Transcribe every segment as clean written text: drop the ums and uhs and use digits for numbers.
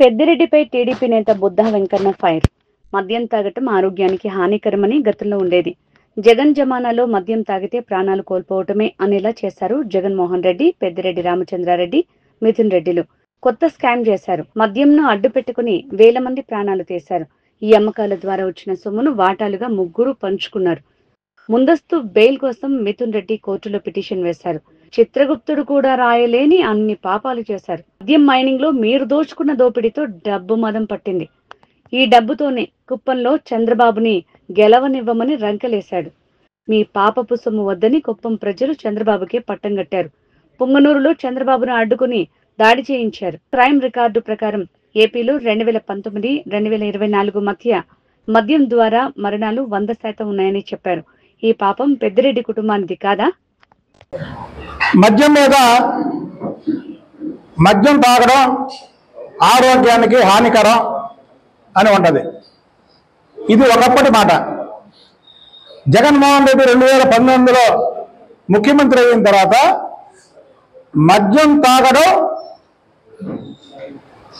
పెద్దిరెడ్డిపై TDP నేత Buddha Venkanna fire. మద్యం తాగటం ఆరోగ్యానికి హానికరమని గతంలో ఉండేది. జగన్ జమానాలో మద్యం తాగితే ప్రాణాలు కోల్పోవటమే అనేలా చేశారు జగన్మోహన్ రెడ్డి, పెద్దిరెడ్డి రామచంద్రారెడ్డి, మిథున్ రెడ్డిలు. కొత్త స్కామ్ చేశారు. మద్యంను అడ్డు పెట్టుకుని వేల మంది ప్రాణాలు తీశారు. ఈ అమ్మకాల ద్వారా వచ్చిన సొమ్మును వాటాలుగా ముగ్గురు పంచుకున్నారు. ముందస్తు బెయిల్ కోసం మిథున్ రెడ్డి కోర్టులో పిటిషన్ వేశారు. చిత్రగుప్తుడు కూడా రాయలేని అన్ని పాపాలు చేశారు. మద్యం మైనింగ్ లో మీరు దోచుకున్న దోపిడీతో డబ్బు మదం పట్టింది. ఈ డబ్బుతోనే కుప్పంలో చంద్రబాబుని గెలవనివ్వమని రంకెలేశాడు. మీ పాపపు సొమ్ము వద్దని కుప్పం ప్రజలు చంద్రబాబుకే పట్టం కట్టారు. పుంగనూరులో చంద్రబాబును అడ్డుకుని దాడి చేయించారు. క్రైమ్ రికార్డు ప్రకారం ఏపీలో 2019-2024 మధ్య మద్యం ద్వారా మరణాలు 100% ఉన్నాయని చెప్పారు. ఈ పాపం పెద్దిరెడ్డి కుటుంబానిది కాదా? మద్యం తాగడం ఆరోగ్యానికి హానికరం అని ఉంటది. ఇది ఒకప్పటి మాట. జగన్మోహన్ రెడ్డి 2019లో ముఖ్యమంత్రి అయిన తర్వాత మద్యం తాగడం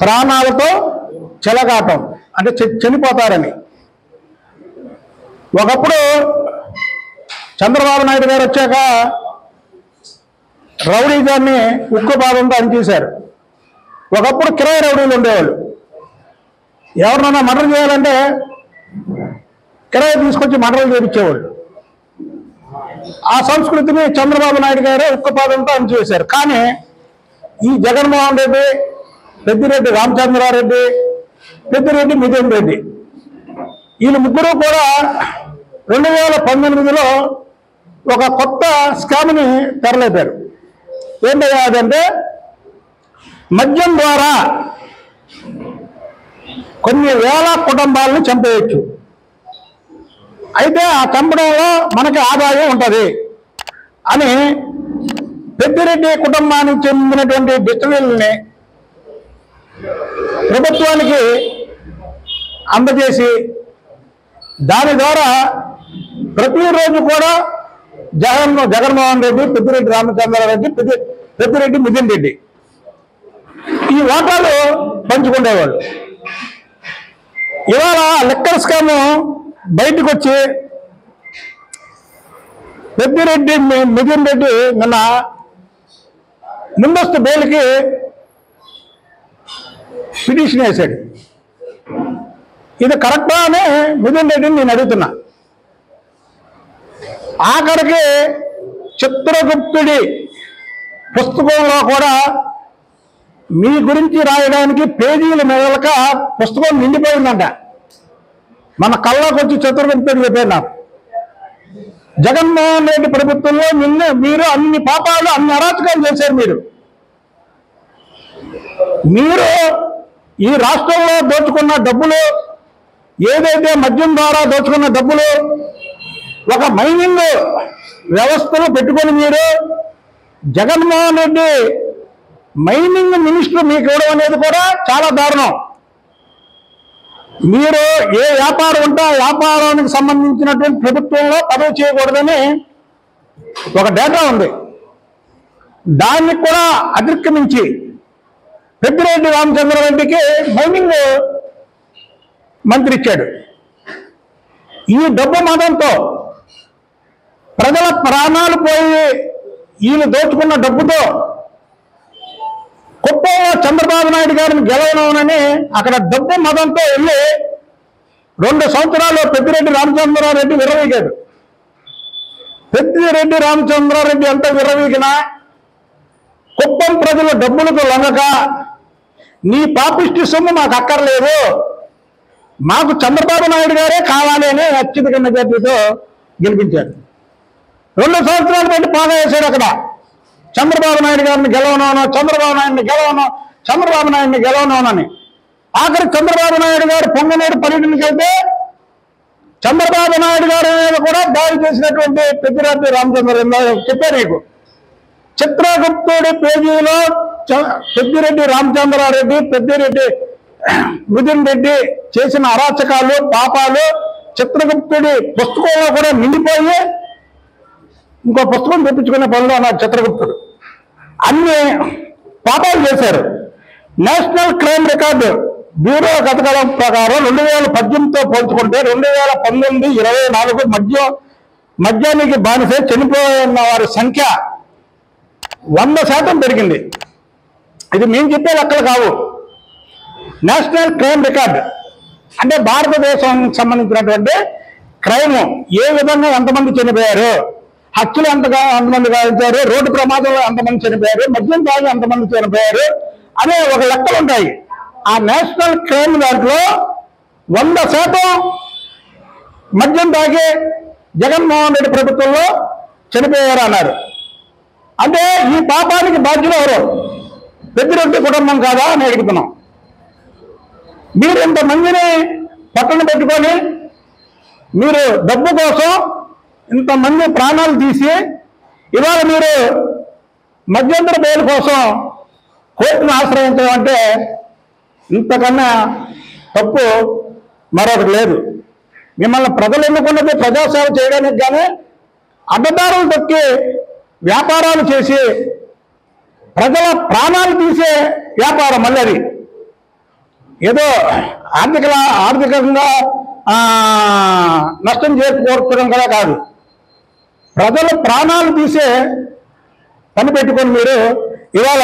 ప్రాణాలతో చెలగాటం అంటే చనిపోతారని. ఒకప్పుడు చంద్రబాబు నాయుడు గారు వచ్చాక రౌడీ గారిని ఉక్కుపాదంతో అనిచేశారు. ఒకప్పుడు కిరాయి రౌడీలు ఉండేవాళ్ళు. ఎవరినైనా మర్డర్ చేయాలంటే కిరాయి తీసుకొచ్చి మర్డర్లు చేయించేవాళ్ళు. ఆ సంస్కృతిని చంద్రబాబు నాయుడు గారు ఉక్కుపాదంతో అనిచేశారు. కానీ ఈ జగన్మోహన్ రెడ్డి, పెద్దిరెడ్డి రామచంద్రారెడ్డి, పెద్దిరెడ్డి మిథున్ రెడ్డి వీళ్ళు ముగ్గురు కూడా 2019లో ఒక కొత్త స్కామ్ని తెరలేపారు. ఏంటంటే అదంటే మద్యం ద్వారా కొన్ని వేల కుటుంబాలను చంపేయచ్చు. అయితే ఆ చంపడంలో మనకి ఆదాయం ఉంటుంది అని పెద్దిరెడ్డి కుటుంబానికి చెందినటువంటి డిస్టిలరీలని ప్రభుత్వానికి అందజేసి దాని ద్వారా ప్రతిరోజు కూడా జగన్మోహన్ రెడ్డి, పెద్దిరెడ్డి రామచంద్రారెడ్డి, పెద్దిరెడ్డి మిథున్ రెడ్డి ఈ వాటాలు పంచుకునేవాళ్ళు. ఇవాళ లిక్కర్ స్కామ్ బయటకు వచ్చి పెద్దిరెడ్డి మిథున్ రెడ్డి నిన్న ముందస్తు బెయిల్కి పిటిషన్ వేశాడు. ఇది కరెక్టా అని మిథున్ రెడ్డిని నేను అడుగుతున్నా. ఆఖరికి చిత్రగుప్తుడి పుస్తకంలో కూడా మీ గురించి రాయడానికి పేజీలు మెదలక పుస్తకం నిండిపోయిందంట. మన కళ్ళకు వచ్చి చిత్రగుప్తుడు చెప్పారు నాకు. జగన్మోహన్ రెడ్డి ప్రభుత్వంలో మీరు అన్ని పాపాలు, అన్ని అరాచకాలు చేశారు. మీరు ఈ రాష్ట్రంలో దోచుకున్న డబ్బులు, ఏదైతే మద్యం ద్వారా దోచుకున్న డబ్బులు ఒక మైనింగ్ వ్యవస్థను పెట్టుకొని మీరు జగన్మోహన్ రెడ్డి మైనింగ్ మినిస్టర్ మీకు ఇవ్వడం అనేది కూడా చాలా దారుణం. మీరు ఏ వ్యాపారం ఉంటే ఆ వ్యాపారానికి సంబంధించినటువంటి ప్రభుత్వంలో పదవి చేయకూడదని ఒక డేటా ఉంది. దాన్ని కూడా అతిక్రమించి పెద్దిరెడ్డి రామచంద్రారెడ్డికి మైనింగ్ మంత్రి ఇచ్చాడు. ఈ డబ్బు మతంతో ప్రజల ప్రాణాలు పోయి వీళ్ళు దోచుకున్న డబ్బుతో కుప్పంలో చంద్రబాబు నాయుడు గారిని గెలవనని అక్కడ డబ్బు మతంతో వెళ్ళి 2 సంవత్సరాలు పెద్దిరెడ్డి రామచంద్రారెడ్డి విర్రవీగాడు. పెద్దిరెడ్డి రామచంద్రారెడ్డి ఎంత విర్రవీగినా కుప్పం ప్రజల డబ్బులకు లొంగక నీ పాపిష్టి సొమ్ము మాకు అక్కర్లేదు, మాకు చంద్రబాబు నాయుడు గారే కావాలి అని అత్యధిక మెజార్టీతో గెలిపించారు. 2 సంవత్సరాలు పెట్టి పాగా వేశాడు. అక్కడ చంద్రబాబు నాయుడు గారిని గెలవనోనో, చంద్రబాబు నాయుడిని గెలవనోనని. ఆఖరి చంద్రబాబు నాయుడు గారు పొంగనేడు పర్యటనకి అయితే చంద్రబాబు నాయుడు గారి మీద కూడా దాడి చేసినటువంటి పెద్దిరెడ్డి రామచంద్రారెడ్డి చెప్పారు నీకు. చిత్రగుప్తుడి పేజీలో పెద్దిరెడ్డి రామచంద్రారెడ్డి, పెద్దిరెడ్డి మిథున్ రెడ్డి చేసిన అరాచకాలు, పాపాలు చిత్రగుప్తుడి పుస్తకంలో కూడా నిండిపోయి ఇంకో పుస్తకం తెప్పించుకునే పనిలో అన్నారు చిత్రగుప్తుడు. అన్ని పాపాలు చేశారు. నేషనల్ క్రైమ్ రికార్డు బ్యూరో గతకాలం ప్రకారం 2018తో పోల్చుకుంటే 2019, 24 మద్యానికి బానిస చనిపోయిన వారి సంఖ్య 100% పెరిగింది. ఇది మేము చెప్పే లెక్కలు కావు. నేషనల్ క్రైమ్ రికార్డ్ అంటే భారతదేశానికి సంబంధించినటువంటి క్రైమ్ ఏ విధంగా ఎంతమంది చనిపోయారు, హత్యలు ఎంతమంది గాయించారు, రోడ్డు ప్రమాదంలో ఎంతమంది చనిపోయారు, మద్యం తాగి ఎంతమంది చనిపోయారు అనే ఒక లెక్కలు ఉంటాయి. ఆ నేషనల్ క్రైమ్ దాంట్లో 100% మద్యం తాగి జగన్మోహన్ రెడ్డి ప్రభుత్వంలో చనిపోయారు అన్నారు. అంటే ఈ పాపానికి బాధ్యులు ఎవరు? పెద్దిరెడ్డి కుటుంబం కాదా అని అడుగుతున్నాం. మీరు ఇంతమందిని పక్కన పెట్టుకొని మీరు డబ్బు కోసం ఇంతమంది ప్రాణాలు తీసి ఇవాళ మీరు మధ్యంతర బెయిల్ కోసం కోర్టును ఆశ్రయించడం అంటే ఇంతకన్నా తప్పు మరొకటి లేదు. మిమ్మల్ని ప్రజలు ఎన్నుకున్నది ప్రజాసేవ చేయడానికి కానీ అడ్డదారులు తొక్కి వ్యాపారాలు చేసి ప్రజల ప్రాణాలు తీసే వ్యాపారం మళ్ళీ అది ఏదో ఆర్థికంగా నష్టం చేకూర్చడం కూడా కాదు. ప్రజల ప్రాణాలు తీసే పని పెట్టుకొని మీరు ఇవాళ